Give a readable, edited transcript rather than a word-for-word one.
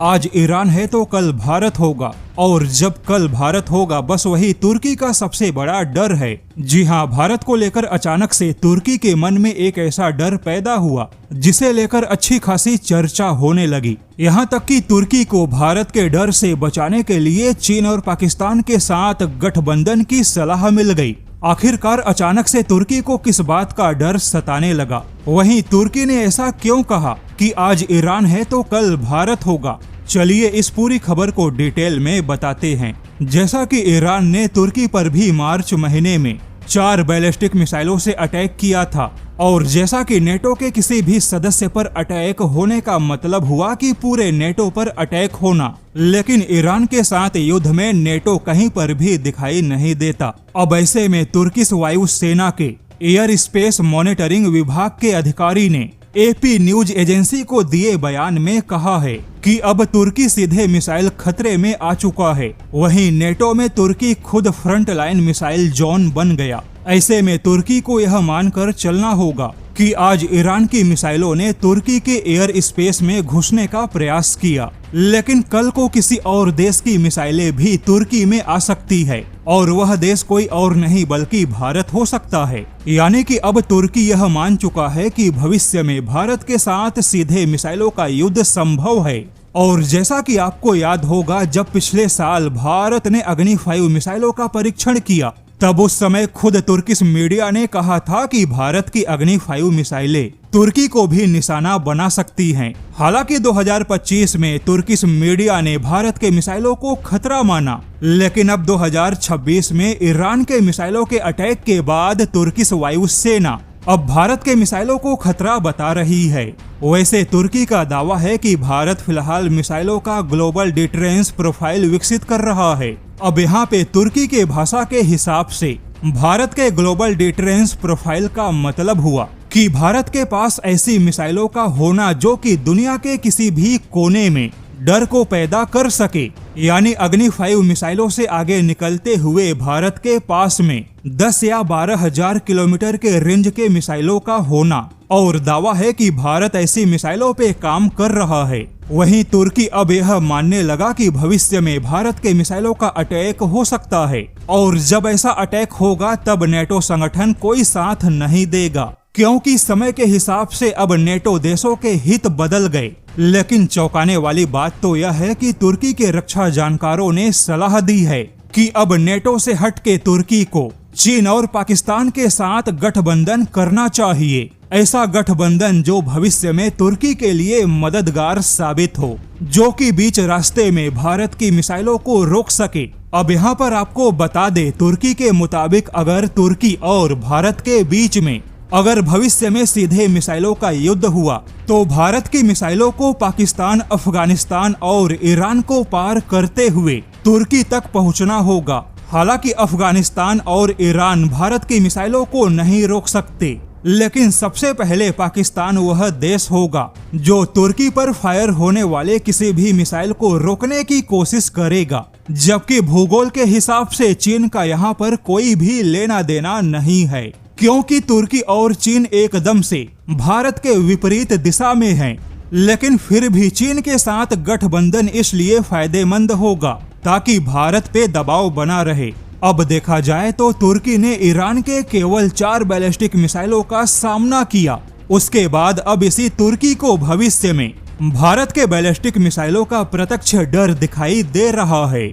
आज ईरान है तो कल भारत होगा, और जब कल भारत होगा बस वही तुर्की का सबसे बड़ा डर है। जी हाँ, भारत को लेकर अचानक से तुर्की के मन में एक ऐसा डर पैदा हुआ जिसे लेकर अच्छी खासी चर्चा होने लगी। यहाँ तक कि तुर्की को भारत के डर से बचाने के लिए चीन और पाकिस्तान के साथ गठबंधन की सलाह मिल गई। आखिरकार अचानक से तुर्की को किस बात का डर सताने लगा? वहीं तुर्की ने ऐसा क्यों कहा कि आज ईरान है तो कल भारत होगा? चलिए इस पूरी खबर को डिटेल में बताते हैं। जैसा कि ईरान ने तुर्की पर भी मार्च महीने में 4 बैलिस्टिक मिसाइलों से अटैक किया था, और जैसा कि नेटो के किसी भी सदस्य पर अटैक होने का मतलब हुआ कि पूरे नेटो पर अटैक होना, लेकिन ईरान के साथ युद्ध में नेटो कहीं पर भी दिखाई नहीं देता। अब ऐसे में तुर्किश वायु सेना के एयर स्पेस मॉनिटरिंग विभाग के अधिकारी ने एपी न्यूज एजेंसी को दिए बयान में कहा है कि अब तुर्की सीधे मिसाइल खतरे में आ चुका है। वहीं नेटो में तुर्की खुद फ्रंट लाइन मिसाइल जोन बन गया। ऐसे में तुर्की को यह मानकर चलना होगा कि आज ईरान की मिसाइलों ने तुर्की के एयर स्पेस में घुसने का प्रयास किया, लेकिन कल को किसी और देश की मिसाइलें भी तुर्की में आ सकती है, और वह देश कोई और नहीं बल्कि भारत हो सकता है। यानी कि अब तुर्की यह मान चुका है कि भविष्य में भारत के साथ सीधे मिसाइलों का युद्ध संभव है। और जैसा कि आपको याद होगा, जब पिछले साल भारत ने अग्नि 5 मिसाइलों का परीक्षण किया, तब उस समय खुद तुर्किश मीडिया ने कहा था कि भारत की अग्नि 5 मिसाइलें तुर्की को भी निशाना बना सकती हैं। हालांकि 2025 में तुर्किश मीडिया ने भारत के मिसाइलों को खतरा माना, लेकिन अब 2026 में ईरान के मिसाइलों के अटैक के बाद तुर्किश वायु सेना अब भारत के मिसाइलों को खतरा बता रही है। वैसे तुर्की का दावा है कि भारत फिलहाल मिसाइलों का ग्लोबल डिटरेंस प्रोफाइल विकसित कर रहा है। अब यहाँ पे तुर्की के भाषा के हिसाब से भारत के ग्लोबल डिटरेंस प्रोफाइल का मतलब हुआ कि भारत के पास ऐसी मिसाइलों का होना जो कि दुनिया के किसी भी कोने में डर को पैदा कर सके। यानी अग्नि 5 मिसाइलों से आगे निकलते हुए भारत के पास में 10 या 12,000 किलोमीटर के रेंज के मिसाइलों का होना, और दावा है कि भारत ऐसी मिसाइलों पे काम कर रहा है। वहीं तुर्की अब यह मानने लगा कि भविष्य में भारत के मिसाइलों का अटैक हो सकता है, और जब ऐसा अटैक होगा तब नेटो संगठन कोई साथ नहीं देगा, क्योंकि समय के हिसाब से अब नेटो देशों के हित बदल गए। लेकिन चौंकाने वाली बात तो यह है कि तुर्की के रक्षा जानकारों ने सलाह दी है कि अब नेटो से हट के तुर्की को चीन और पाकिस्तान के साथ गठबंधन करना चाहिए। ऐसा गठबंधन जो भविष्य में तुर्की के लिए मददगार साबित हो, जो कि बीच रास्ते में भारत की मिसाइलों को रोक सके। अब यहाँ पर आपको बता दे, तुर्की के मुताबिक अगर तुर्की और भारत के बीच में अगर भविष्य में सीधे मिसाइलों का युद्ध हुआ, तो भारत की मिसाइलों को पाकिस्तान, अफगानिस्तान और ईरान को पार करते हुए तुर्की तक पहुंचना होगा। हालांकि अफगानिस्तान और ईरान भारत की मिसाइलों को नहीं रोक सकते, लेकिन सबसे पहले पाकिस्तान वह देश होगा जो तुर्की पर फायर होने वाले किसी भी मिसाइल को रोकने की कोशिश करेगा। जबकि भूगोल के हिसाब से चीन का यहाँ पर कोई भी लेना देना नहीं है, क्योंकि तुर्की और चीन एकदम से भारत के विपरीत दिशा में हैं। लेकिन फिर भी चीन के साथ गठबंधन इसलिए फायदेमंद होगा ताकि भारत पे दबाव बना रहे। अब देखा जाए तो तुर्की ने ईरान के केवल 4 बैलिस्टिक मिसाइलों का सामना किया। उसके बाद अब इसी तुर्की को भविष्य में भारत के बैलिस्टिक मिसाइलों का प्रत्यक्ष डर दिखाई दे रहा है।